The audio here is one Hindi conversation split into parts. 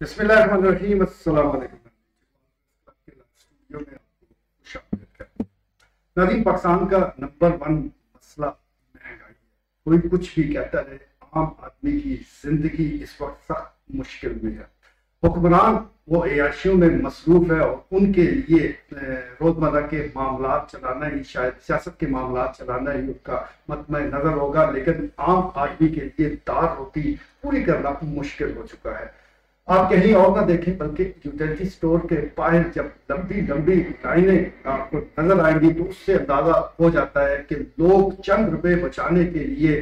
बिस्मिल्लाहिर्रहमानिर्रहीम। अस्सलाम वालेकुम। स्टूडियो में आपको खुशामदीद है। नाज़रीन, पाकिस्तान का नंबर 1 मसला महंगाई है। कोई कुछ भी कहता है, आम आदमी की जिंदगी इस वक्त सख्त मुश्किल में है। हुक्मरान वो अयाशियों में मसरूफ है और उनके लिए रोजमर्रा के मामला चलाना ही, शायद सियासत के मामला चलाना ही उनका मतम नजर होगा, लेकिन आम आदमी के लिए दाल रोटी पूरी करना मुश्किल हो चुका है। आप कहीं और ना देखें, बल्कि यूटिलिटी स्टोर के बाहर जब लंबी लंबी लाइनें आपको नजर आएंगी तो उससे अंदाजा हो जाता है कि लोग चंद रुपए बचाने के लिए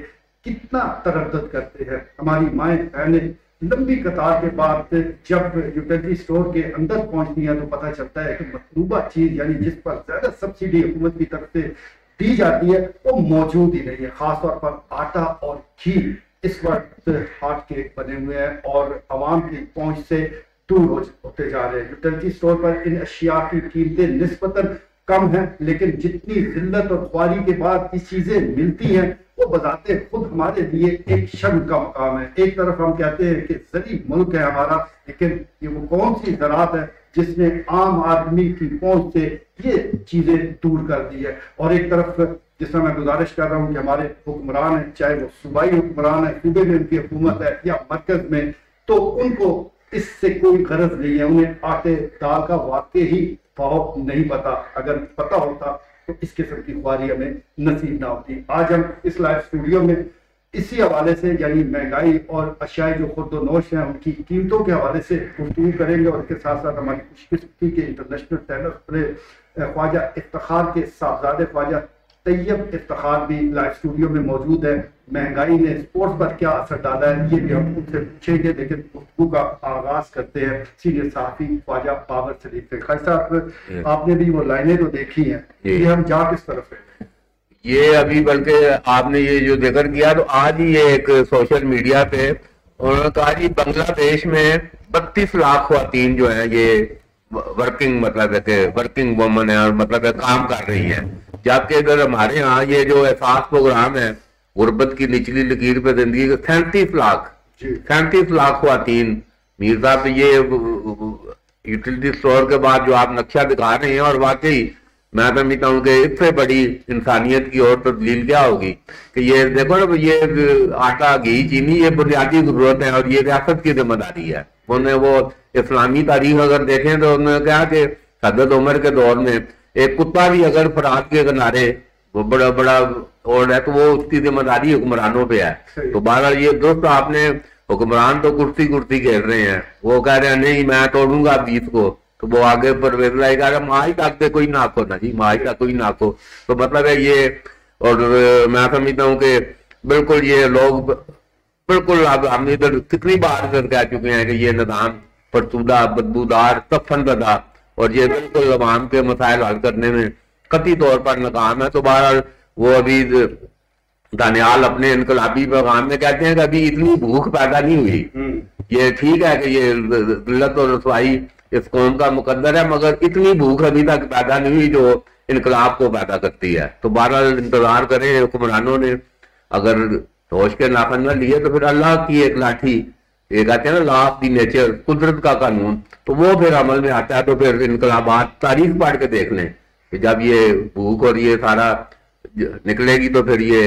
कितना तरद्दुद करते हैं। हमारी माएँ बहनें लंबी कतार के बाद जब यूटिलिटी स्टोर के अंदर पहुंचती हैं तो पता चलता है कि मतलूबा चीज, यानी जिस पर ज्यादा सब्सिडी हुकूमत की तरफ से दी जाती है, वो मौजूद ही नहीं है। खासतौर पर आटा और घी इस वक्त हाट के बने हुए हैं और आवाम की पहुंच से दूर होते जा रहे हैं। यूटिलिटी स्टोर पर इन अशिया की कीमतें निस्बतन कम हैं, लेकिन जितनी जिल्लत और ख्वारी के बाद ये चीजें मिलती हैं वो बजाते खुद हमारे लिए एक शर्म का मकाम है। एक तरफ हम कहते हैं कि ज़री मुल्क है हमारा, लेकिन ये वो कौन सी ज़राअत है जिसने आम आदमी की पहुंच से ये चीजें दूर कर दी है। और एक तरफ जिस तरह मैं गुजारिश कर रहा हूँ कि हमारे हुक्मरान हैं, चाहे वो सूबाई हुक्मरान है, सूबे में उनकी हुकूमत है या मरकज में, तो उनको इससे कोई गरज नहीं है। उन्हें आटे दाल का वाकई ही भाव नहीं पता। अगर पता होता तो इस किस्म की ख्वारी हमें नसीब ना होती। आज हम इस लाइव स्टूडियो में इसी हवाले से, यानी महंगाई और अशियाए जो खुर्दोनोश हैं उनकी कीमतों के हवाले से गुफ्तगू करेंगे। और इसके साथ साथ हमारी खुशकिस्मती के इंटरनेशनल टेनिस ख्वाजा इफ्तिखार के साहबजादे ख्वाजा तैयब इफ्तिखार भी लाइव स्टूडियो में मौजूद है। महंगाई ने स्पोर्ट्स पर क्या असर डाला है ये भी हम उनसे पूछेंगे, लेकिन गुफ्तगू का आगाज करते हैं सीनियर सहाफी ख्वाजा बाबर सलीम से। खाई साहब, आपने भी वो लाइनें तो देखी हैं, ये हम जा किस तरफ है? ये अभी बल्कि आपने ये जो जिक्र किया तो आज ही ये एक सोशल मीडिया पे उन्होंने कहा जी बांग्लादेश में 32 लाख ख्वातीन जो है ये वर्किंग, मतलब है कि वर्किंग वुमन है और मतलब है काम कर रही है। जबकि अगर हमारे यहाँ ये जो एहसास प्रोग्राम है गुर्बत की निचली लकीर पे जिंदगी के 37 लाख ख्वातीन। मीर साहब, ये यूटिलिटी स्टोर के बाद जो आप नक्शा दिखा रहे हैं, और वाकई मैं समझता हूँ कि इससे बड़ी इंसानियत की और तब्दील क्या होगी कि ये देखो ना, ये आटा घी चीनी ये बुनियादी जरूरत है और ये रियासत की जिम्मेदारी है। उन्हें वो इस्लामी तारीख अगर देखें तो उन्होंने कहा कि हजरत उमर के दौर में एक कुत्ता भी अगर फरात के किनारे वो बड़ा बड़ा और है तो वो उसकी जिम्मेदारी हुक्मरानों पे है। तो बहरहाल ये दोस्त आपने, हुक्मरान तो कुर्सी कुर्सी खेल रहे हैं, वो कह रहे हैं नहीं मैं तोड़ूंगा 20 को, तो वो आगे परवेज लाई कह रहे माई तक पे कोई नाखो ना जी, माई तक कोई नाखो। तो मतलब है ये, और मैं समझता हूँ कि बिल्कुल ये लोग बिल्कुल, अब हम इधर कितनी बार इधर कह चुके हैं कि ये निदान फरसुदा, बदबूदार, तफनदा और ये बिल्कुल अवाम के मसाइल हल करने में कतई तौर पर नाकाम है। तो बहरहाल वो अभी दानियाल अपने इनकलाबी पैगाम में कहते हैं कि अभी इतनी भूख पैदा नहीं हुई। ये ठीक है कि ये जिल्लत और रसवाई इस कौम का मुकद्दर है, मगर इतनी भूख अभी तक पैदा नहीं हुई जो इनकलाब को पैदा करती है। तो बहरहाल इंतजार करें, हुक्मरानों ने अगर होश के नाखन न लिए तो फिर अल्लाह की एक लाठी, ये कहते हैं ना लॉ ऑफ दी नेचर, कुदरत का कानून, तो वो फिर अमल में आता है। तो फिर इनकलाबात तारीख पढ़ के देख लें कि जब ये भूख और ये सारा निकलेगी तो फिर ये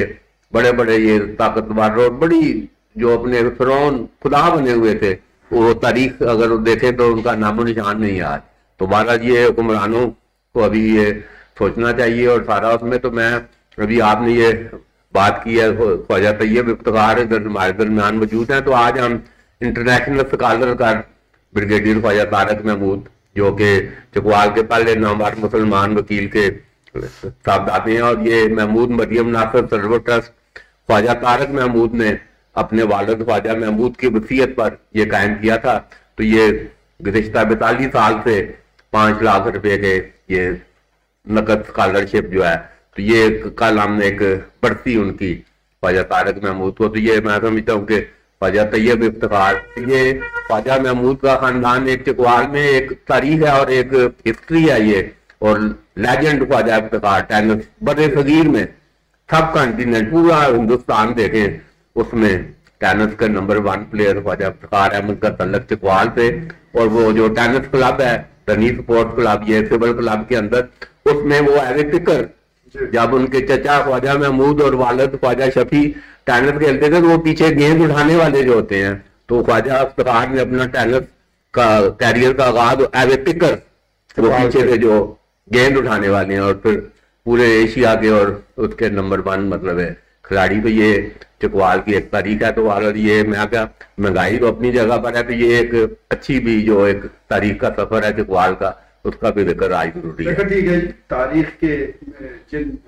बड़े बड़े ये ताकतवर और बड़ी जो अपने फिरौन खुदा बने हुए थे वो तारीख अगर देखें तो उनका नामो निशान नहीं आज। तो बहरहाल ये हुक्मरानों को अभी ये सोचना चाहिए और सारा उसमें। तो मैं अभी आपने ये बात की है ख्वाजा तैयब इफ्तिखार हमारे दरमियान मौजूद हैं। तो आज हम इंटरनेशनल स्कॉलर का ब्रिगेडियर ख्वाजा तारक महमूद, जो कि चकवाल के पहले नामवर मुसलमान वकील के साहबजादे हैं, और ये महमूद मरियम नासिर सरवर ट्रस्ट ख्वाजा तारक महमूद ने अपने वालिद ख्वाजा महमूद की वसीयत पर यह कायम किया था। तो ये गुज़िश्ता 42 साल से 5 लाख रुपए के ये नकद स्कॉलरशिप जो है, तो ये कल हमने एक बरसी उनकी ख्वाजा तारक महमूद को, तो ये मैं समझता हूँ कि ख्वाजा तैयब इफ्तिखार, ये ख्वाजा महमूद का खानदान एक चकवाल में एक तारीख है और एक हिस्ट्री है ये। और लेजेंड ख्वाजा इफ्तिखार टेनिस बड़े सगीर में सब कॉन्टिनेंट पूरा हिंदुस्तान देखें उसमें टेनिस के नंबर 1 प्लेयर ख्वाजा इफ्तिखार अहमद का तल्लक चकवाल पे, और वो जो टेनिस क्लब है रनी स्पोर्ट्स क्लब, ये सिविल क्लब के अंदर, उसमें वो एज टिकर, जब उनके चचा ख्वाजा महमूद और वालिद ख्वाजा शफी टेनिस खेलते थे तो वो पीछे गेंद उठाने वाले जो होते हैं, तो ख्वाजा इफ्तिखार ने अपना टेनिस का कैरियर का आगाज एज ए टिकर, वो पीछे से जो गेंद उठाने वाले हैं, और फिर पूरे एशिया के और उसके नंबर 1 मतलब है खिलाड़ी। तो ये चकवाल की एक तारीख है। तो अगर ये मैं क्या, महंगाई तो अपनी जगह पर है, तो ये एक अच्छी भी जो एक तारीख का सफर है चकवाल का, उसका भी जिक्र आज जरूरी है। ठीक है, तारीख के जिन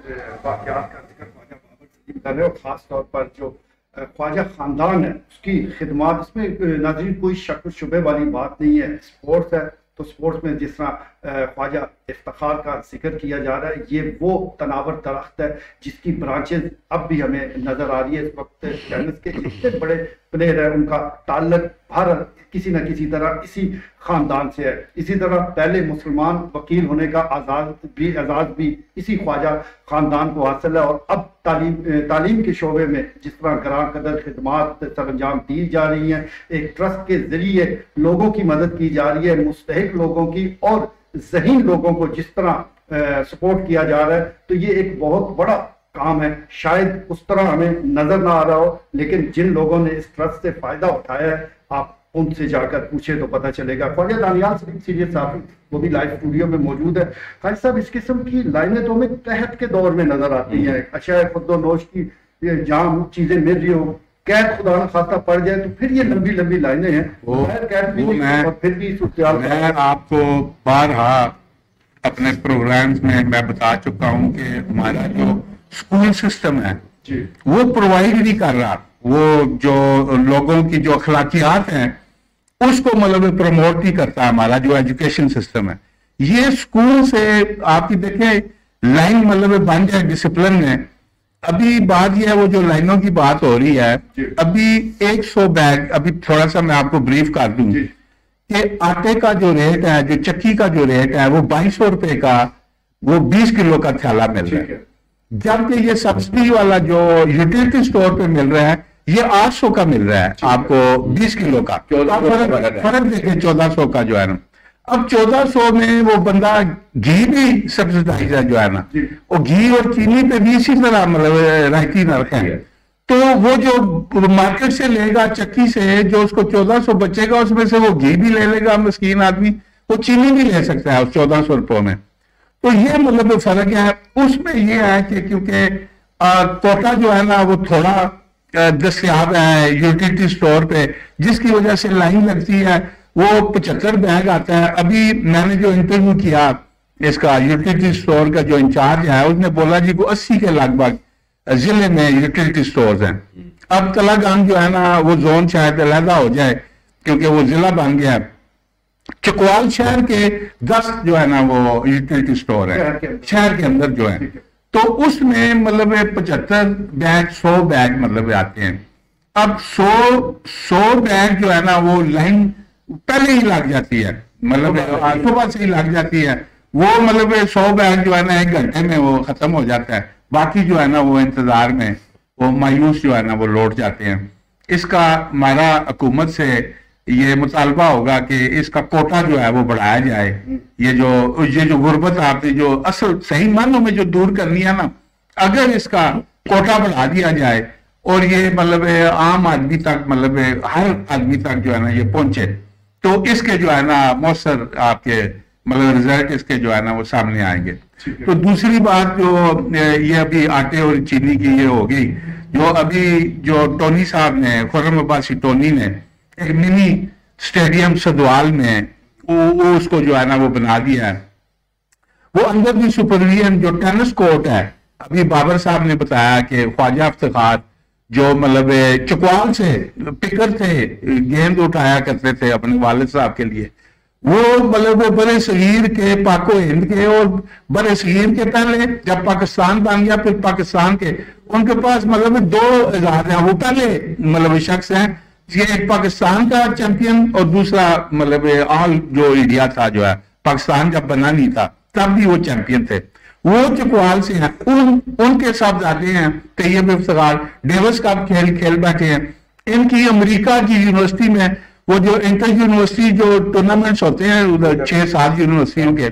वाक़यात का जिक्र ख्वाजा बाबर सलीम कर रहे हो, खास तौर पर जो ख्वाजा खानदान है उसकी खिदमत, इसमें नाज़रीन कोई शक शुबे वाली बात नहीं है। स्पोर्ट्स है तो स्पोर्ट्स में जिस तरह ख्वाजा इफ्तिखार का जिक्र किया जा रहा है, ये वो तनावर दरख्त है जिसकी ब्रांचेस अब भी हमें नजर आ रही है। इस वक्त टेनिस के जितने बड़े प्लेयर है उनका ताल्लुक भारत किसी न किसी तरह इसी खानदान से है। इसी तरह पहले मुसलमान वकील होने का एजाज भी इसी ख्वाजा खानदान को हासिल है, और अब तालीम के शोबे में जिस तरह गरां कदर खिदमात सरअंजाम दी जा रही हैं, एक ट्रस्ट के जरिए लोगों की मदद की जा रही है, मुस्तहिक लोगों की और ज़हीन लोगों को जिस तरह सपोर्ट किया जा रहा है, तो ये एक बहुत बड़ा काम है। शायद उस तरह हमें नजर ना आ रहा हो, लेकिन जिन लोगों ने इस ट्रस्ट से फायदा उठाया है, आप उनसे जाकर पूछे तो पता चलेगा। ख्वाजा दानियाल सीरियस साहब वो भी लाइव स्टूडियो में मौजूद है। ख्वाजा साहब, इस किस्म की लाइनें तो हमें तहत के दौर में नजर आती हैं। अच्छा खुद्दोनोश की जहाँ चीजें मिल रही हो, कैद खुदा न खास्ता पड़ जाए, तो फिर ये लंबी लंबी लाइनें हैं। और फिर भी मैं आपको बारहा अपने प्रोग्राम्स में मैं बता चुका हूँ कि हमारा जो स्कूल सिस्टम है वो प्रोवाइड नहीं कर रहा, वो जो लोगों की जो अखलाकियात हैं उसको मतलब प्रमोट नहीं करता। हमारा जो एजुकेशन सिस्टम है, ये स्कूल से आपकी देखें लाइन मतलब बन जाए डिसिप्लिन में। अभी बात यह है, वो जो लाइनों की बात हो रही है, अभी 100 बैग, अभी थोड़ा सा मैं आपको ब्रीफ कर दूं कि आटे का जो रेट है, जो चक्की का जो रेट है, वो 2200 रुपए का वो 20 किलो का थैला मिल रहा है, जबकि ये सब्सिडी वाला जो यूटिलिटी स्टोर पे मिल रहा है ये 800 का मिल रहा है आपको 20 किलो का। फर्क देखें 1400 का जो है ना। अब 1400 में वो बंदा घी भी सब्सिडाइज है जो है ना, वो घी और चीनी पे भी इसी तरह मतलब रायती न रखें, तो वो जो मार्केट से लेगा चक्की से, जो उसको 1400 बचेगा उसमें से वो घी भी ले लेगा मस्कीन आदमी, वो चीनी भी ले सकता है उस 1400 रुपयों में। तो ये मतलब फर्क है। उसमें ये है कि क्योंकि कोटा जो है ना वो थोड़ा दस्तियाब है यूटिलिटी स्टोर पे, जिसकी वजह से लाइन लगती है, वो 75 बैग आता है। अभी मैंने जो इंटरव्यू किया इसका यूटिलिटी स्टोर का जो इंचार्ज है, उसने बोला जी को 80 के लगभग जिले में यूटिलिटी स्टोर्स हैं। अब तलागांव जो है ना वो जोन शायद अलहदा हो जाए क्योंकि वो जिला बन गया है। चकवाल शहर के 10 जो है ना वो यूटिलिटी स्टोर है शहर के अंदर जो है, तो उसमें मतलब 75 बैग 100 बैग मतलब आते हैं। अब 100 बैग जो है ना वो लाइन पहले ही लग जाती है, मतलब सुबह से ही लग जाती है। वो मतलब 100 बैग जो है ना 1 घंटे में वो खत्म हो जाता है, बाकी जो है ना वो इंतजार में वो मायूस जो है ना वो लौट जाते हैं। इसका हमारा हुकूमत से ये मुतालबा होगा कि इसका कोटा जो है वो बढ़ाया जाए। ये जो गुर्बत आपने जो असल सही मानों में जो दूर करनी है ना, अगर इसका कोटा बढ़ा दिया जाए और ये मतलब आम आदमी तक मतलब हर आदमी तक जो है ना ये पहुंचे, तो इसके जो है ना मौसर आपके मतलब रिजल्ट इसके जो है ना वो सामने आएंगे। तो दूसरी बात जो ये अभी आटे और चीनी की ये हो गई, जो अभी जो टोनी साहब ने, खुर्रम अब्बासी टोनी ने एक मिनी स्टेडियम सदवाल में वो उसको जो है ना वो बना दिया है। वो अंदर भी सुपरविजन जो टेनिस कोर्ट है, अभी बाबर साहब ने बताया कि ख्वाजा इफ्तिखार जो मतलब चकवाल से पिकर थे, गेंद उठाया करते थे अपने वालिद साहब के लिए, वो मतलब बड़े सगीर के पाको हिंद के और बड़े सगीर के पहले जब पाकिस्तान बन गया फिर पाकिस्तान के, उनके पास मतलब 2 एजाज हैं। वो पहले मतलब शख्स हैं, ये एक पाकिस्तान का चैंपियन और दूसरा मतलब ऑल जो इंडिया था जो है, पाकिस्तान जब बना नहीं था तब भी वो चैंपियन थे। वो चकवाल से हैं, उनके साहबजादे हैं तैयब इफ्तिखार, डेविस कप खेल बैठे हैं। इनकी अमेरिका की यूनिवर्सिटी में वो जो इंटर यूनिवर्सिटी जो टूर्नामेंट्स होते हैं उधर 6-7 यूनिवर्सिटियों के,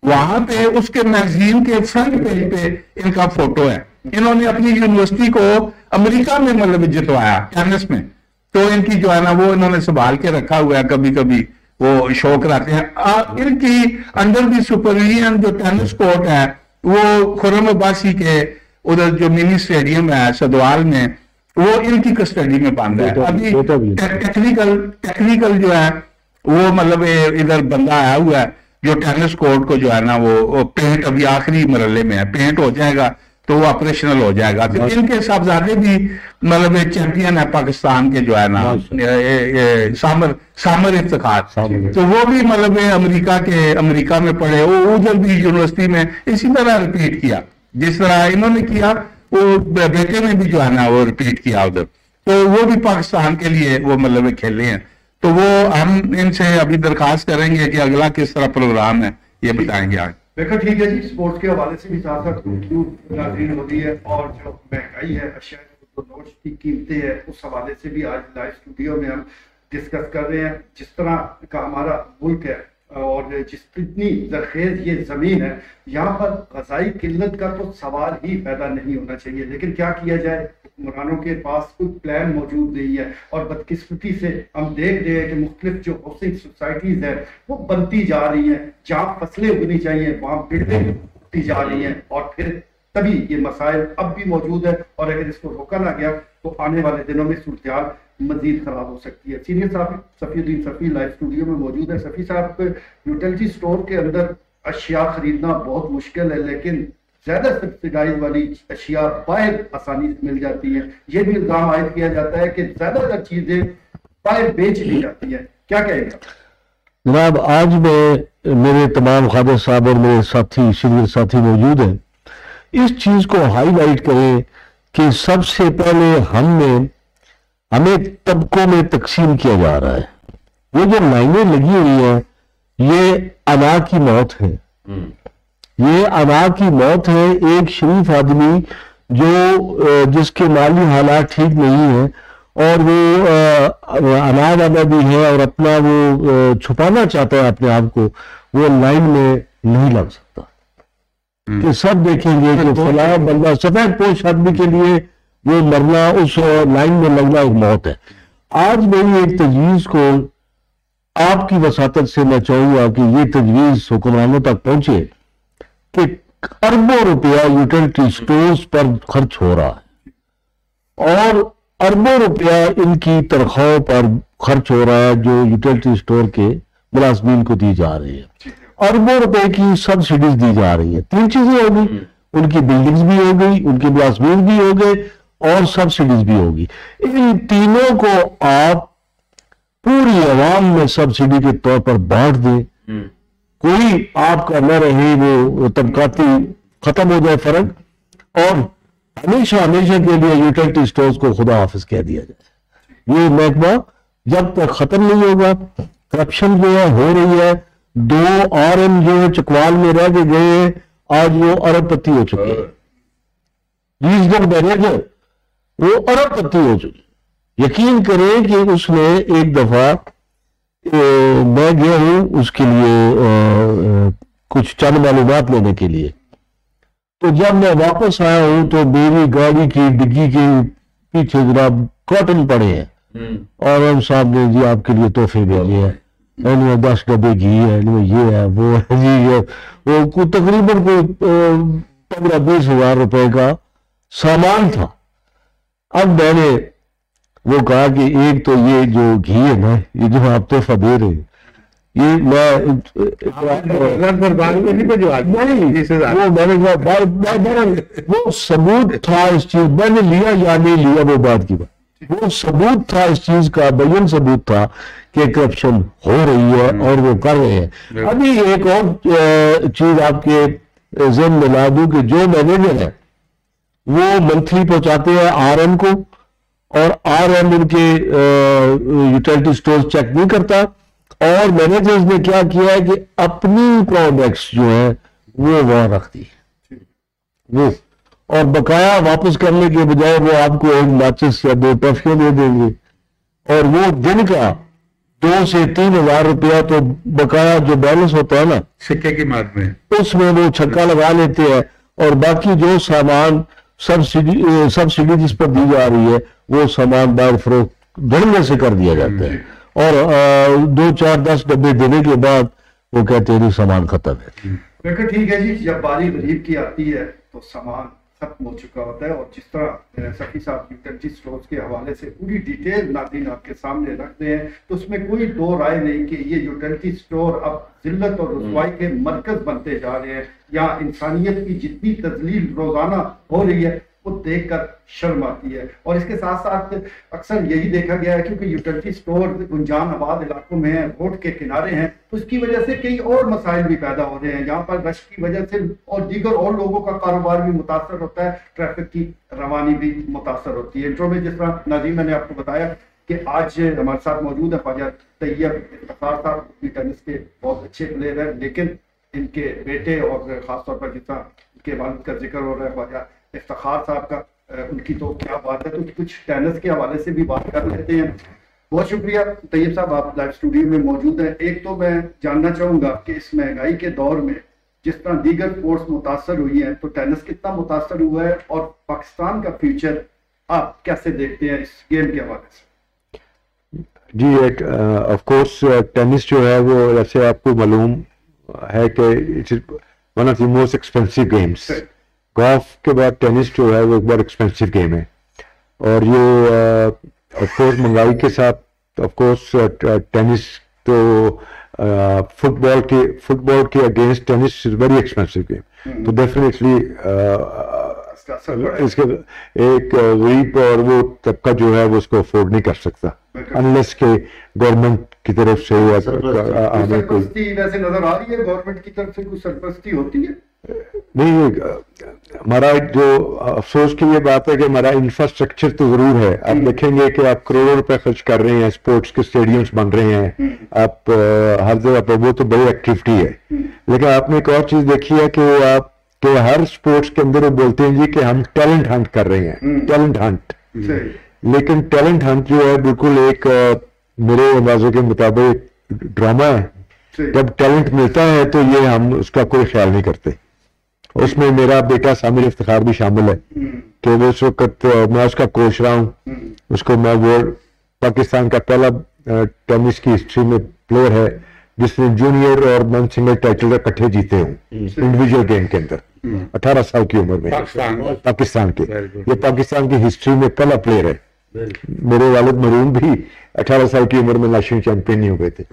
वहां पे उसके मैगजीन के फ्रंट पेज पे इनका फोटो है। इन्होंने अपनी यूनिवर्सिटी को अमेरिका में मतलब जितवाया टेनिस में, तो इनकी जो है ना वो इन्होंने संभाल के रखा हुआ है, कभी कभी वो शो कराते हैं। इनकी अंडर दी सुपरविजन जो टेनिस कोर्ट है वो खुर्रम अब्बासी के उधर जो मिनी स्टेडियम है सदवाल में, वो इनकी कस्टडी में बंद है। अभी टेक्निकल जो है वो मतलब इधर बंदा आया हुआ है जो टेनिस कोर्ट को जो है ना वो पेंट अभी आखिरी मरहले में है, पेंट हो जाएगा तो वो ऑपरेशनल हो जाएगा। तो इनके साहबजादे भी मतलब चैंपियन है पाकिस्तान के जो है ना सामर इफ्तिखार, तो वो भी मतलब अमेरिका में पढ़े, वो उधर भी यूनिवर्सिटी में इसी तरह रिपीट किया जिस तरह इन्होंने किया, वो बेटे ने भी जो है ना वो रिपीट किया उधर, तो वो भी पाकिस्तान के लिए वो मतलब खेले हैं। तो वो हम इनसे अभी दरखास्त करेंगे कि अगला किस तरह प्रोग्राम है ये बताएंगे आज। देखो ठीक है जी, स्पोर्ट्स के हवाले से भी साथ साथ नाज़रीन हो रही है, और जो महंगाई है अशिया तो नोट्स की कीमतें है उस हवाले से भी आज लाइव स्टूडियो में हम डिस्कस कर रहे हैं। जिस तरह का हमारा मुल्क है और जितनी जरखेज ये ज़मीन है, यहाँ पर ग़ज़ाई किल्लत का तो सवाल ही पैदा नहीं होना चाहिए, लेकिन क्या किया जाए, हुक्मरानों के पास कोई प्लान मौजूद नहीं है। और बदकिस्मती से हम देख रहे हैं कि मुख्तलिफ जो हाउसिंग सोसाइटीज़ हैं वो बनती जा रही हैं, जहाँ फसलें उगनी चाहिए वहाँ बिल्डिंग उगती जा रही हैं, और फिर तभी ये मसाइल अब भी मौजूद है। और अगर इसको रोका ना गया तो आने वाले दिनों में सूरत मजीद खराब हो सकती है। Senior Safiuddin Safi live studio में मौजूद है। सफ़ी साहब, यूटिलिटी स्टोर के अंदर अशिया खरीदना बहुत मुश्किल है, लेकिन ज्यादा सब्सिडाइज वाली अशिया बाहर आसानी से मिल जाती है। ये भी इल्जाम आयद किया जाता है कि ज्यादातर चीजें बाहर बेच दी जाती है, क्या कहेंगे जनाब? आज में मेरे तमाम खादर साहब और मेरे साथी सीनियर साथी मौजूद हैं, इस चीज को हाईलाइट करें कि सबसे पहले हमें तबकों में तकसीम किया जा रहा है। वो जो लाइनें लगी हुई हैं ये अना की मौत है, ये अना की मौत है। एक शरीफ आदमी जो जिसके माली हालात ठीक नहीं है और वो अना वाला भी है और अपना वो छुपाना चाहता है अपने आप को, वो लाइन में नहीं लग सकता। कि सब देखेंगे कि फला बंदा सफेद पोश आदमी के लिए वो मरना, उस लाइन में लगना एक मौत है। आज मेरी एक तजवीज को आपकी वसातत से मैं चाहूंगा कि ये तजवीज हुक्मरानों तक पहुंचे कि अरबों रुपया यूटिलिटी स्टोर्स पर खर्च हो रहा है और अरबों रुपया इनकी तनख्वाहों पर खर्च हो रहा है जो यूटिलिटी स्टोर के मुलाजमीन को दी जा रही है। अरबों रुपए की सब्सिडीज दी जा रही है। 3 चीजें होगी, उनकी बिल्डिंग्स भी हो गई, उनके मुलाजमीन भी हो गए और सब्सिडीज भी होगी। इन तीनों को आप पूरी अवाम में सब्सिडी के तौर पर बांट दें, कोई आपका न रहे, वो तबकाती खत्म हो जाए फर्क, और हमेशा हमेशा के लिए यूटिलिटी स्टोर्स को खुदा हाफिज कह दिया जाए। ये महकमा जब तक खत्म नहीं होगा, करप्शन जो है हो रही है, 2 RM जो है चकवाल में रह के गए हैं, आज वो अरबपति हो चुके हैं। रीजनल मैनेजर वो अरबपति हो चुके। यकीन करें कि उसने एक दफा मैं गया हूं उसके लिए कुछ चंद मालूमात लेने के लिए, तो जब मैं वापस आया हूं तो मेरी गाड़ी की डिग्गी के पीछे जनाब कॉटन पड़े हैं और हम साहब ने जी आपके लिए तोहफे भेजे हैं, 10 डब्बे घी है, ये है वो है जी, वो तकरीबन कोई 15-20 हजार रुपए का सामान था। अब मैंने वो कहा कि एक तो ये जो घी है ना, ये जो आप तोहफा दे रहे हैं, ये मैं वो मैंने वो सबूत था इस चीज, मैंने लिया या नहीं लिया वो बात की बात, वो सबूत था इस चीज का, बयान सबूत था कि करप्शन हो रही है और वो कर रहे हैं। अभी एक और चीज आपके ज़हन में ला दूं कि जो मैनेजर है वो मंथली पहुंचाते हैं RM को, और RM उनके यूटिलिटी स्टोर चेक नहीं करता, और मैनेजर्स ने क्या किया है कि अपनी प्रोडक्ट्स जो है वो वहां रखती है वो, और बकाया वापस करने के बजाय वो आपको एक माचिस या 2 टॉफियां दे देंगे और वो दिन का 2 से 3 हजार रुपया तो बकाया जो बैलेंस होता है ना सिक्के की मार में, उसमें वो छक्का लगा लेते हैं, और बाकी जो सामान सब्सिडी जिस पर दी जा रही है वो सामान बाहर फरोख्त धड़ल्ले से कर दिया जाता है, और 2, 4, 10 डब्बे देने के बाद वो कहते हैं सामान खत्म है। बिल्कुल ठीक है जी, जब बारी गरीब की आती है तो सामान खत्म हो चुका होता है। और जिस तरह सखी साहब यूटिलिटी स्टोर्स के हवाले से पूरी डिटेल नाज़रीन आपके सामने रखते हैं, तो उसमें कोई दो राय नहीं कि ये यूटिलिटी स्टोर अब जिल्लत और रुसवाई के मरकज बनते जा रहे हैं। यहाँ इंसानियत की जितनी तजलील रोजाना हो रही है वो देखकर शर्म आती है। और इसके साथ साथ अक्सर यही देखा गया है क्योंकि यूटिलिटी स्टोर गुंजान आबाद इलाकों में है, रोड के किनारे हैं, तो उसकी वजह से कई और मसाइल भी पैदा हो रहे हैं। यहाँ पर रश की वजह से और दीगर और लोगों का कारोबार भी मुतासर होता है, ट्रैफिक की रवानी भी मुतासर होती है। इंट्रो में जिस तरह नाज़रीन मैंने आपको बताया कि आज हमारे साथ मौजूद है ख्वाजा तैयब इफ्तिखार साहब, टेनिस के बहुत अच्छे प्लेयर हैं, लेकिन इनके बेटे और खासतौर पर जितना इनके वालिद का जिक्र हो रहा है ख्वाजा इफ्तिखार साहब का, उनकी तो क्या बात है, तो कुछ टेनिस के हवाले से भी बात कर लेते हैं। बहुत शुक्रिया तैयब साहब, आप लाइव स्टूडियो में मौजूद हैं। एक तो मैं जानना चाहूंगा कि इस महंगाई के दौर में जिस तरह दीगर स्पोर्ट्स मुतासर हुई हैं, तो टेनिस कितना मुतासर हुआ है और पाकिस्तान का फ्यूचर आप कैसे देखते हैं इस गेम के हवाले से? जी, ऑफ कोर्स टेनिस जो है वो जैसे आपको मालूम है कि it's one of the most expensive games. Golf के बाद टेनिस जो है वो एक बहुत एक्सपेंसिव गेम है, और ये ऑफ कोर्स महंगाई के साथ ऑफ कोर्स टेनिस तो फुटबॉल के against tennis is very expensive game. तो डेफिनेटली इसके एक गरीब और वो तबका जो है वो उसको अफोर्ड नहीं कर सकता अनलेस के गवर्नमेंट की तरफ से सरपरस्ती वैसे नजर आ रही है, गवर्नमेंट की तरफ से कुछ सरपरस्ती होती है? नहीं, हमारा जो अफसोस की ये बात है कि हमारा इंफ्रास्ट्रक्चर तो जरूर है। आप देखेंगे कि आप करोड़ों रुपए खर्च कर रहे हैं, स्पोर्ट्स के स्टेडियम्स बन रहे हैं, आप हर जगह पर, वो तो बड़ी एक्टिविटी है। लेकिन आपने एक और चीज देखी है कि आप कि हर स्पोर्ट्स के अंदर वो बोलते हैं जी कि हम टैलेंट हंट कर रहे हैं, टैलेंट हंट। लेकिन टैलेंट हंट जो है बिल्कुल एक मेरे अंदाजे के मुताबिक ड्रामा है। जब टैलेंट मिलता है तो ये हम उसका कोई ख्याल नहीं करते। उसमें मेरा बेटा सामिर इफ्तिखार भी शामिल है कि वो इस वक्त मैं उसका कोच रहा हूँ। उसको मैं वो पाकिस्तान का पहला टेनिस की हिस्ट्री में प्लेयर है जिसने जूनियर और मेन सिंगल टाइटल इकट्ठे जीते हों इंडिविजुअल गेम के अंदर 18 साल की उम्र में पाकिस्तान के। ये पाकिस्तान की हिस्ट्री में पहला प्लेयर है। मेरे वालिद मरूम भी 18 साल की उम्र में नेशनल चैंपियन नहीं हुए थे।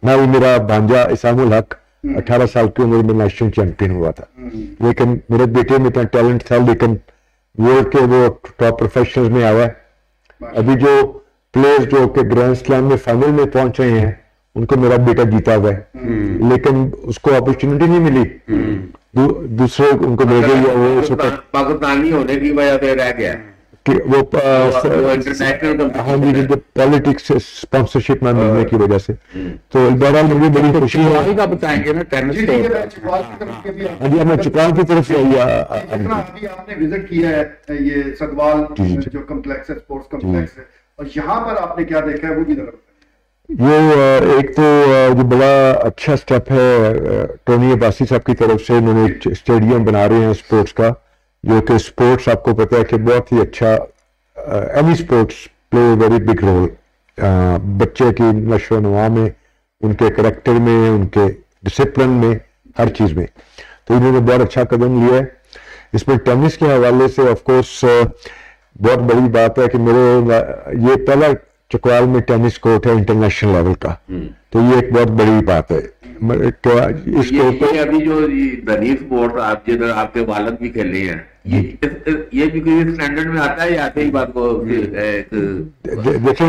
ना भी मेरा भांजा इसामुल हक 18 साल की उम्र में नेशनल चैंपियन हुआ था। लेकिन मेरे बेटे में इतना टैलेंट था, लेकिन वर्ल्ड के वो टॉप प्रोफेशनल्स में आया है। अभी जो प्लेयर्स जो कि ग्रैंड स्लैम में फाइनल में पहुंच रहे हैं उनको मेरा बेटा जीता हुआ है, लेकिन उसको अपॉर्चुनिटी नहीं मिली। दूसरे उनको मिल गई, वो पाकिस्तानी होने की वजह से रह गया वो इंटरनेशनल पॉलिटिक्स स्पॉन्सरशिप में मिलने की वजह से। तो बहरहाल मुझे बड़ी खुशी है। का बताएंगे ना टेनिस हाँ जी, मैं चुकाल की तरफ से अभी आपने विजिट किया है ये सगवाल जो कम्प्लेक्स है, स्पोर्ट्स कम्प्लेक्स है, और यहाँ पर आपने क्या देखा है वो भी जरा बताएं। ये एक तो जो बड़ा अच्छा स्टेप है टोनी अब्बासी साहब की तरफ से, उन्होंने एक स्टेडियम बना रहे हैं स्पोर्ट्स का, जो कि स्पोर्ट्स आपको पता है कि बहुत ही अच्छा, any sports play very big role बच्चे की नशो नुमा में, उनके करैक्टर में, उनके डिसिप्लिन में, हर चीज़ में। तो इन्होंने बहुत अच्छा कदम लिया है। इसमें टेनिस के हवाले से ऑफ कोर्स बहुत बड़ी बात है कि मेरे ये पहला चकवाल में टेनिस कोर्ट है इंटरनेशनल लेवल का, तो ये एक बहुत बड़ी बात है। इसको अभी जो धनी स्पोर्ट आप जिधर आपके वालिद भी खेले हैं, ये भी कोई स्टैंडर्ड में आता है या आते ही बात को देखें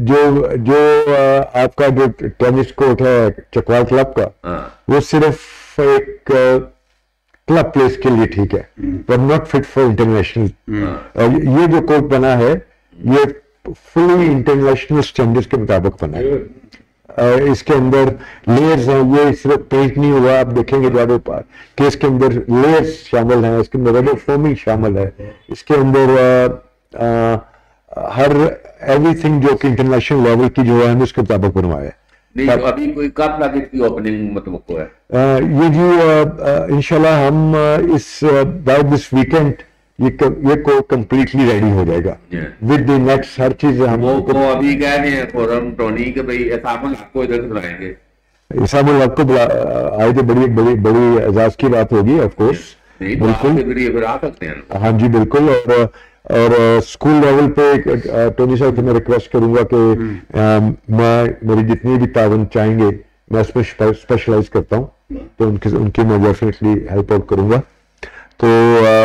जो आपका जो टेनिस कोर्ट है चकवाल क्लब का, वो सिर्फ एक क्लब प्लेस के लिए ठीक है, पर नॉट फिट फॉर इंटरनेशनल। ये जो कोर्ट बना है ये फुली इंटरनेशनल स्टैंडर्ड्स के मुताबिक बना है। इसके अंदर लेयर्स हैं, ये सिर्फ पेंट नहीं हुआ, आप देखेंगे जब कि इसके अंदर लेयर्स शामिल हैं, इसके अंदर रबर फोमिंग शामिल है, इसके अंदर हर एवरीथिंग जो कि इंटरनेशनल लेवल की जो है हमें उसके मुताबिक बनवाया है। नहीं तो अभी कोई कब तक इसकी ओपनिंग मतलब है? ये जी इंशाल्लाह हम इस बाय दिस वीकेंड ये को कंप्लीटली रेडी हो जाएगा विद द नेक्स्ट हर चीज हम वो अभी कह रहे हैं फोरम टोनी के भाई एसामुल हक को इधर बुलाएंगे। इसामुल हक को आए तो बड़ी बड़ी बड़ी एजाज की बात होगी ऑफ कोर्स, बिल्कुल आ सकते हैं। हाँ जी बिल्कुल। और स्कूल लेवल पे टोनी साहब से मैं रिक्वेस्ट करूंगा कि मेरी जितनी भी तावन चाहेंगे मैं उसमें स्पेशलाइज करता हूँ, तो उनकी मैं डेफिनेटली हेल्प आउट करूंगा। तो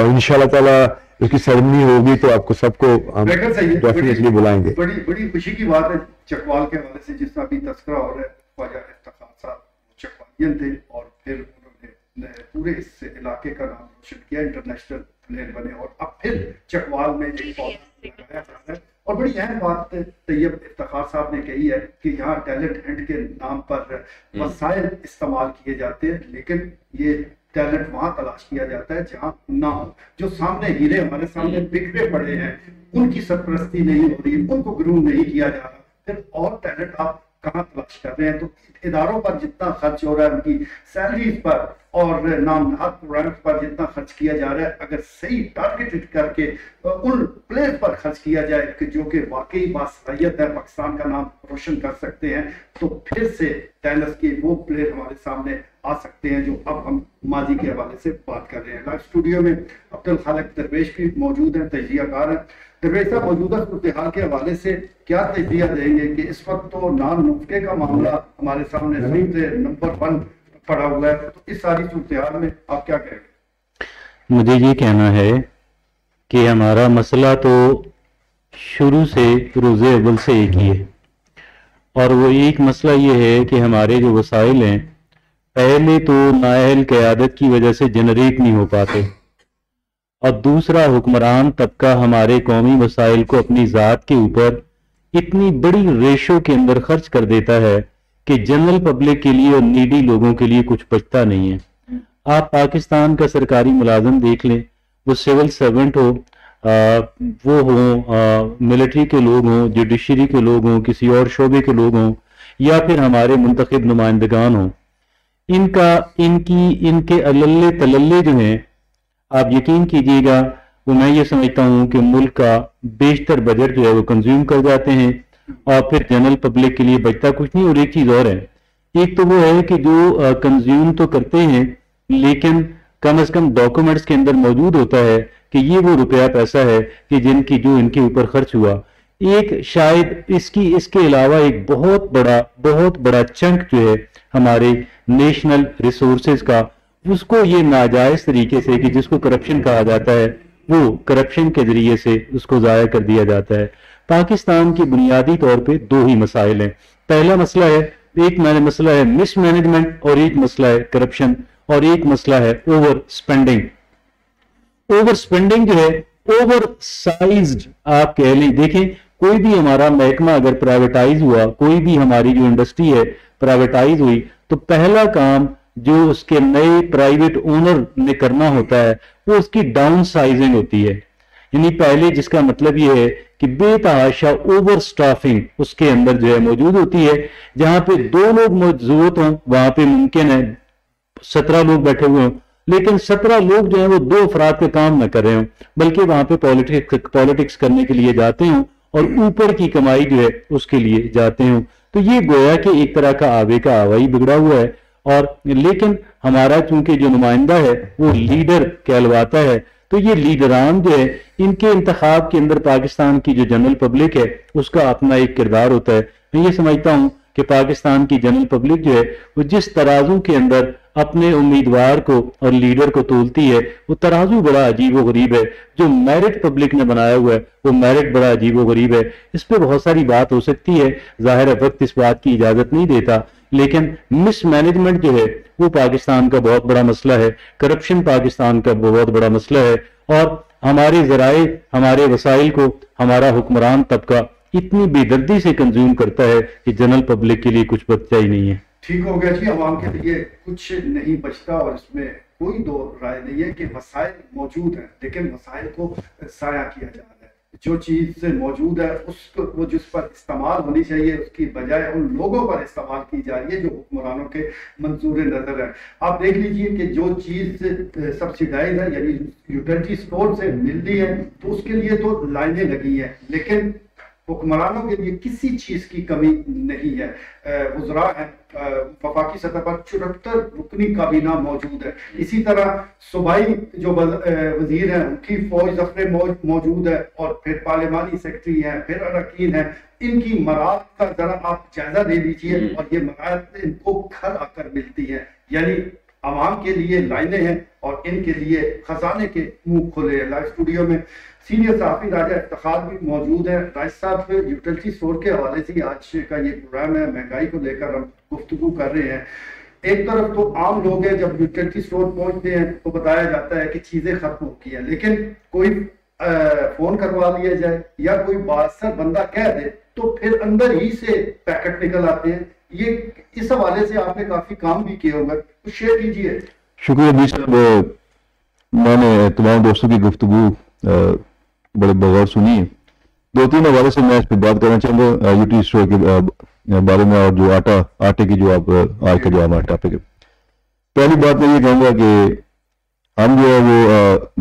इंशाल्लाह ताला इसकी सेरेमनी होगी तो आपको सबको हम डेफिनेटली बुलाएंगे। बड़ी बड़ी खुशी की बात है चकवाल के हवाले से, जिसका भी तस्करा हो रहा है, ख्वाजा इफ्तिखार साहब चकवालियन थे और फिर उन्होंने पूरे इस इलाके का नाम रोशन किया, इंटरनेशनल प्लेयर बने और अब फिर चकवाल में एक पौधा लगाया जा रहा है। और बड़ी अहम बात तैयब इफ्तिखार साहब ने कही है कि यहाँ टैलेंट हंट के नाम पर वसाइल इस्तेमाल किए जाते हैं, लेकिन ये टैलेंट वहां तलाश किया जाता है जहां ना हो। जो सामने हीरे हमारे सामने बिखरे पड़े हैं उनकी सरपरस्ती नहीं हो रही, उनको ग्रूम नहीं किया जा रहा, फिर और टैलेंट आप कहाँ तलाश कर रहे हैं? तो इदारों पर जितना खर्च हो रहा है, उनकी सैलरीज पर और नामनाद प्रोग्राम्स पर जितना खर्च किया जा रहा है, अगर सही टारगेटेड करके उन प्लेयर्स पर खर्च किया जाए कि जो कि वाकई बासलाहियत है, पाकिस्तान का नाम रोशन कर सकते हैं, तो फिर से टेनिस के वो प्लेयर हमारे सामने आ सकते हैं जो अब हम माजी के हवाले से बात कर रहे हैं। लाइव स्टूडियो में अब्दुल खालिक दरवेश भी मौजूद हैं, तजज़ियाकार हैं। दरवेश साहब, मौजूदा सूरत हाल के हवाले से क्या तजज़िया देंगे कि इस वक्त तो नाम नुस्खे का मामला हमारे सामने सबसे नंबर 1 पड़ा हुआ है, तो इस सारी सूरत हाल में आप क्या कहेंगे? मुझे ये कहना है कि हमारा मसला तो शुरू से रोज़े अव्वल से एक ही है, और वो एक मसला ये है कि हमारे जो वसाइल हैं पहले तो नाअहल क़यादत की वजह से जनरेट नहीं हो पाते, और दूसरा हुक्मरान तबका हमारे कौमी वसाइल को अपनी ज़ात के ऊपर इतनी बड़ी रेशो के अंदर खर्च कर देता है कि जनरल पब्लिक के लिए और नीडी लोगों के लिए कुछ बचता नहीं है। आप पाकिस्तान का सरकारी मुलाजिम देख लें, वो सिविल सर्वेंट हो, वो हो, मिलिट्री के लोग हों, जुडिशरी के लोग हों, किसी और शोबे के लोग हों, या फिर हमारे मुंतखब नुमाइंदगान हों, इनके अल्ले तलल्ले जो हैं, आप यकीन कीजिएगा वो मैं ये समझता हूँ कि मुल्क का बेशतर बजट जो है वो कंज्यूम कर जाते हैं, और फिर जनरल पब्लिक के लिए बचता कुछ नहीं। और एक चीज और है, एक तो वो है कि जो कंज्यूम तो करते हैं लेकिन कम से कम डॉक्यूमेंट्स के अंदर मौजूद होता है कि ये वो रुपया पैसा है कि जो इनके ऊपर खर्च हुआ। एक शायद इसके अलावा एक बहुत बड़ा चंक जो है हमारे नेशनल रिसोर्सेज का, उसको ये नाजायज तरीके से, कि जिसको करप्शन कहा जाता है, वो करप्शन के जरिए से उसको जाया कर दिया जाता है। पाकिस्तान की बुनियादी तौर पे 2 ही मसाइल हैं। पहला मसला है, एक मसला है मिसमैनेजमेंट, और एक मसला है करप्शन, और एक मसला है ओवर स्पेंडिंग। ओवर स्पेंडिंग जो है, ओवर साइज्ड आप कह लें। देखें, कोई भी हमारा महकमा अगर प्राइवेटाइज हुआ, कोई भी हमारी जो इंडस्ट्री है प्राइवेटाइज हुई, तो पहला काम जो उसके नए प्राइवेट ओनर ने करना होता है वो उसकी डाउन साइजिंग होती है। यानी पहले, जिसका मतलब ये है कि बेतहाशा ओवर स्टाफिंग उसके अंदर जो है मौजूद होती है। जहां पे 2 लोग मौजूद हों वहां पे मुमकिन है 17 लोग बैठे हुए हों, लेकिन 17 लोग जो है वो 2 अफराद के काम न कर रहे हों, बल्कि वहां पे पॉलिटिक्स करने के लिए जाते हों और ऊपर की कमाई जो है उसके लिए जाते हों। तो ये गोया कि एक तरह का आवे का आवाई बिगड़ा हुआ है। और लेकिन हमारा चूंकि जो नुमाइंदा है वो लीडर कहलवाता है, तो ये लीडरान जो है इनके इंतखाब के अंदर पाकिस्तान की जो जनरल पब्लिक है उसका अपना एक किरदार होता है। मैं ये समझता हूँ कि पाकिस्तान की जनरल पब्लिक जो है वो जिस तराजू के अंदर अपने उम्मीदवार को और लीडर को तोलती है, वो तराजू बड़ा अजीब व गरीब है। जो मेरिट पब्लिक ने बनाया हुआ है वो मेरिट बड़ा अजीब व गरीब है। इस पर बहुत सारी बात हो सकती है, जाहिर है वक्त इस बात की इजाजत नहीं देता, लेकिन मिसमैनेजमेंट जो है वो पाकिस्तान का बहुत बड़ा मसला है, करप्शन पाकिस्तान का बहुत बड़ा मसला है, और हमारे जराए, हमारे वसाइल को हमारा हुक्मरान तबका इतनी बेदर्दी से कंज्यूम करता है कि जनरल पब्लिक के लिए कुछ बचता ही नहीं है। ठीक हो गया जी, आवाम के लिए कुछ नहीं बचता और इसमें कोई दो राय नहीं है कि वसाइल मौजूद हैं, लेकिन वसाइल को साया किया जा रहा है। जो चीज़ मौजूद है उसको वो जिस पर इस्तेमाल होनी चाहिए उसकी बजाय उन लोगों पर इस्तेमाल की जा रही है जो हुक्मरानों के मंजूर नज़र है। आप देख लीजिए कि जो चीज़ सब्सिडाइज है यानी यूटिलिटी स्टोर से मिल रही है तो उसके लिए तो लाइनें लगी हैं, लेकिन हुक्मरानों के लिए किसी चीज़ की कमी नहीं है। वज़रा हैं, वफाकी सतह पर 74 रुकनी काबीना मौजूद है। इसी तरह सूबाई जो वजीर हैं उनकी फौज ज़फ़रे मौजूद है, और फिर पार्लिमानी सेक्रेटरी हैं, फिर अरकान हैं। इनकी मराद का जरा आप जायजा ले लीजिए और ये मराद इनको घर आकर मिलती है, यानी आवाम के लिए लाइनें हैं और इनके लिए खजाने के मुंह खुले हैं। लाइव स्टूडियो में सीनियर सहाफ़ी राजा इफ्तिखार भी मौजूद है। राज साहब, यूटिलिटी स्टोर के हवाले से आज का ये प्रोग्राम है, महंगाई को लेकर हम गुफ्तगू कर रहे हैं। एक तरफ तो आम लोग हैं, जब यूटिलिटी स्टोर पहुंचते हैं तो बताया जाता है कि चीज़ें खत्म हो गई हैं, लेकिन कोई फोन करवा लिया जाए या कोई बासर बंदा कह दे तो फिर अंदर ही से पैकेट निकल आते हैं। ये इस हवाले से आपने काफी काम भी किए होंगे, कुछ शेयर कीजिए। शुक्रिया जी साहब, मैंने तमाम दोस्तों की गुफ्तगू बड़े बगौर सुनी है। 2-3 हवाले से मैं इस पर बात करना चाहूँगा यूटिलिटी स्टोर के बारे में, और जो आटे की जो आप आज का जो हमारा टॉपिक है। पहली बात मैं ये कहूँगा कि हम जो है वो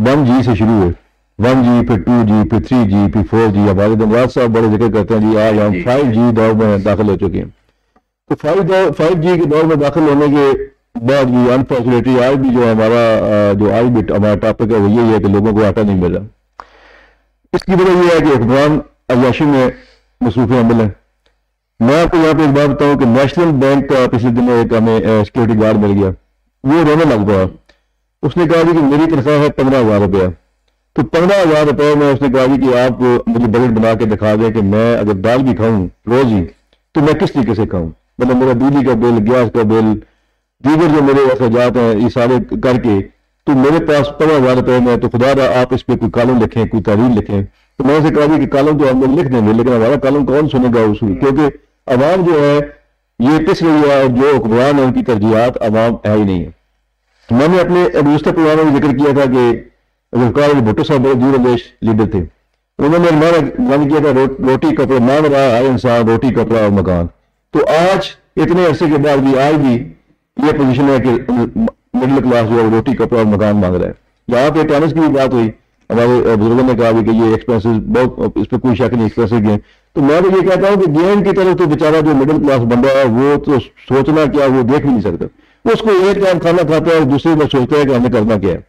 1G से शुरू है, 1G फिर 2G फिर 3G फिर 4G। हमारे दिन साहब बड़े जिक्र करते हैं जी आज हम 5G दौर में दाखिल हो चुके हैं। तो 5G के दौर में दाखिल होने के बाद भी अनफॉर्चुनेटली आज भी जो हमारा जो आज भी हमारा टॉपिक है वो यही है कि लोगों को आटा नहीं मिल रहा। इसकी वजह यह है कि हुक्मरान अय्याशी में मसरूफ़ अमल है। मैं आपको यहाँ पे एक बात बताऊँ कि नेशनल बैंक का पिछले दिनों एक हमें सिक्योरिटी गार्ड मिल गया, वो रोने लग गया। उसने कहा कि मेरी तनख्वाह है 15,000 रुपया, तो 15,000 रुपये में उसने कहा कि आप मुझे बजट बना के दिखा दें कि मैं अगर दाल भी खाऊं रोज ही तो मैं किस तरीके से खाऊं, मतलब मेरा बिजली का बिल, गैस का बिल, दीगर जो मेरे अखराजात हैं ये सारे करके, तो मेरे पास 15,000 रुपये में, तो खुदा आप इस पर कोई कॉलम लिखें, कोई तहरीर लिखें। तो मैं उसे कहा कि कॉलम तो हम लोग लिख देंगे, लेकिन हमारा कॉलम कौन सुनेगा उसमें, क्योंकि अवाम जो है ये पिस रही है, जो हुक्मरान है उनकी तरजीहात अवाम है ही नहीं है। मैंने अपने गुज़श्ता प्रोग्राम में जिक्र किया था कि जुल्फ़िकार भुट्टो साहब बड़े दूरंदेश लीडर थे। उन्होंने मन किया था रोटी कपड़ा, मांग रहा है इंसान रोटी कपड़ा और मकान। तो आज इतने अरसे के बाद भी आज भी ये पोजीशन है कि मिडिल क्लास जो है रोटी कपड़ा और मकान मांग रहा है। यहाँ पे टैनिस की भी बात हुई, हमारे बुजुर्गों ने कहा कि ये एक्सपेंसिव बहुत, इस पर कोई शक नहीं, एक्सपेंसिव गेम। तो मैं तो ये कहता हूँ कि गेम की तरफ तो बेचारा जो मिडिल क्लास बंदा है वो तो सोचना क्या, वो देख भी नहीं सकता। उसको एक टाइम खाना खाता है और दूसरी बार सोचता है कि हमें करना क्या है।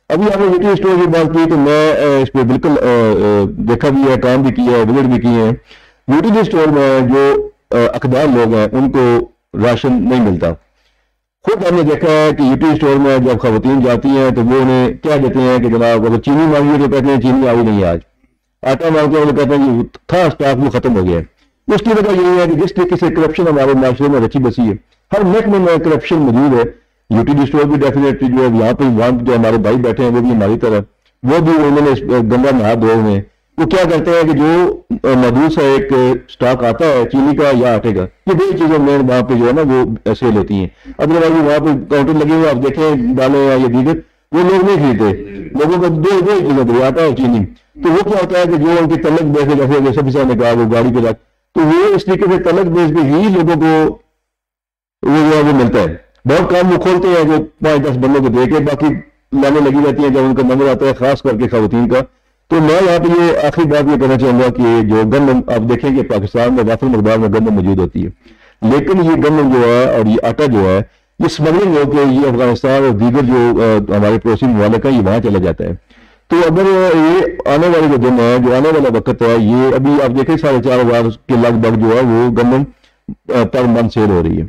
अभी हमने यूटिलिटी स्टोर की बात की तो मैं इस पर बिल्कुल देखा भी है, काम भी किया है, विजिट भी किए हैं। यूटिलिटी स्टोर में जो अखबार लोग हैं उनको राशन नहीं मिलता। खुद हमने देखा है कि यूटिलिटी स्टोर में जब खवातीन जाती हैं तो वो उन्हें क्या देते हैं कि जनाब अगर चीनी मांगी तो कहते हैं चीनी आई नहीं आज, आटा मांगते हैं तो कहते हैं कि था स्टॉक वो खत्म हो गया। उसकी वजह यही है कि जिस तरीके से करप्शन हमारे माशरे में रची बसी है, हर महकमे में करप्शन मौजूद है। यूटिलिटी स्टोर भी डेफिनेटली जो है यहाँ पे वहां जो हमारे भाई बैठे हैं वो भी हमारी तरह, वो भी उन्होंने गंगा नहा धोए हुए। वो क्या करते हैं कि जो मौजूद सा एक स्टॉक आता है चीनी का या आटे का, ये दो चीजें मेन वहां पे जो है ना वो सेल होती हैं। अदरवाइज वहां पे काउंटर लगे हुए आप देखें दालें या ये दीगर, वो लोग नहीं खरीदते। लोगों को दो ही चीजें दे, आटा और चीनी। तो वो क्या होता है कि जो उनकी तलक बेच, जैसे सभी साहब ने कहा वो गाड़ी पे रख, तो वो इस तरीके से तलक बेच के ही लोगों को वो जो है वो मिलता है। बहुत काम वो खोलते हैं जो 5-10 बंदों को दे के, बाकी लाने लगी रहती है जब उनका नंबर आता है, खास करके खवातीन का। तो मैं यहाँ पे ये आखिरी बात ये कहना चाहूंगा कि जो गंदम आप देखें कि पाकिस्तान में वाफिर मकदार में गंदम मौजूद होती है, लेकिन ये गंदम जो है और ये आटा जो है ये स्मगलिंग होकर ये अफगानिस्तान और दीगर जो हमारे पड़ोसी ममालिक हैं ये वहां चला जाता है। तो अगर ये आने वाले जो दिन है, जो आने वाला वक्त है, ये अभी आप देखें 4,500 के लगभग जो है वो गंदम पर मंथ सेल हो रही है।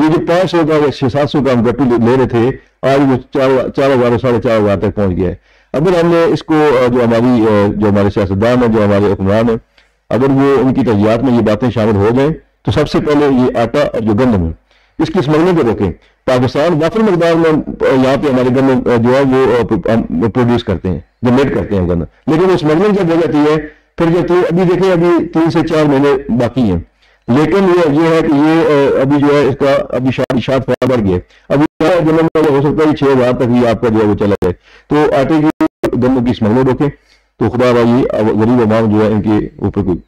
ये जो 500 का या 600-700 का हम गट्टू ले रहे थे, आज वो 4,000 4,500 तक पहुंच गया है। अगर हमने इसको जो हमारे सियासतदान है, जो हमारे हुक्मरान है, अगर वो उनकी तरजीहात में ये बातें शामिल हो जाएं तो सबसे पहले ये आटा और जो गंदम है इसकी स्मगलिंग को रोकें। पाकिस्तान वाफिर मकदार में यहाँ पे हमारे गंदम जो है वो प्रोड्यूस करते हैं, जनरेट करते हैं गंदम, लेकिन वो स्मगलिंग जब हो जाती है फिर जो अभी देखें अभी 3 से 4 महीने बाकी हैं, लेकिन ये है कि ये अभी जो है इसका अभी शायद बढ़ गया। अभी जन्म हो सकता है 6,000 तक ही आपका जो है वो चला जाए। तो आटे की गंदम की स्मगलिंग रोकें, तो खुदा भाई गरीब अवाम जो है इनके ऊपर कोई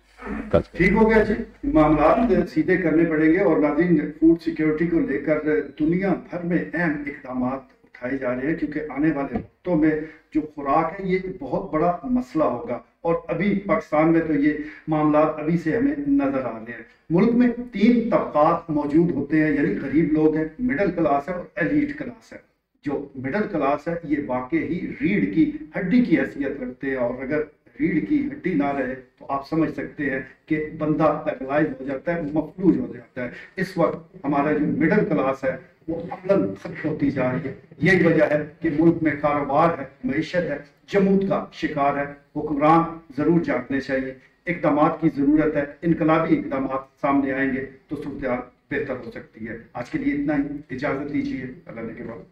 ठीक हो गया जी। मामला सीधे करने पड़ेंगे। और नाज़रीन, फूड सिक्योरिटी को लेकर दुनिया भर में अहम इक़दाम उठाए जा रहे हैं, क्योंकि आने वाले वक्तों में जो खुराक है ये बहुत बड़ा मसला होगा। और अभी पाकिस्तान में तो ये मामला अभी से हमें नजर आ रहे हैं। मुल्क में 3 तबकात मौजूद होते हैं, यानी गरीब लोग हैं, मिडिल क्लास है और एलीट क्लास है। जो मिडिल क्लास है ये वाकई ही रीढ़ की हड्डी की हैसियत रखते हैं, और अगर रीढ़ की हड्डी ना रहे तो आप समझ सकते हैं कि बंदा पैरालाइज हो जाता है, मफलूज हो जाता है। इस वक्त हमारा जो मिडिल क्लास है वो अमलन खत्म होती जा रही है। यही वजह है कि मुल्क में कारोबार है, मईशत है, जमूत का शिकार है। हुक्मरान जरूर जागने चाहिए, इकदाम की जरूरत है। इनकलाबी इकदाम सामने आएंगे तो सूरत बेहतर हो सकती है। आज के लिए इतना ही, इजाजत दीजिए, अल्लाह के बाद।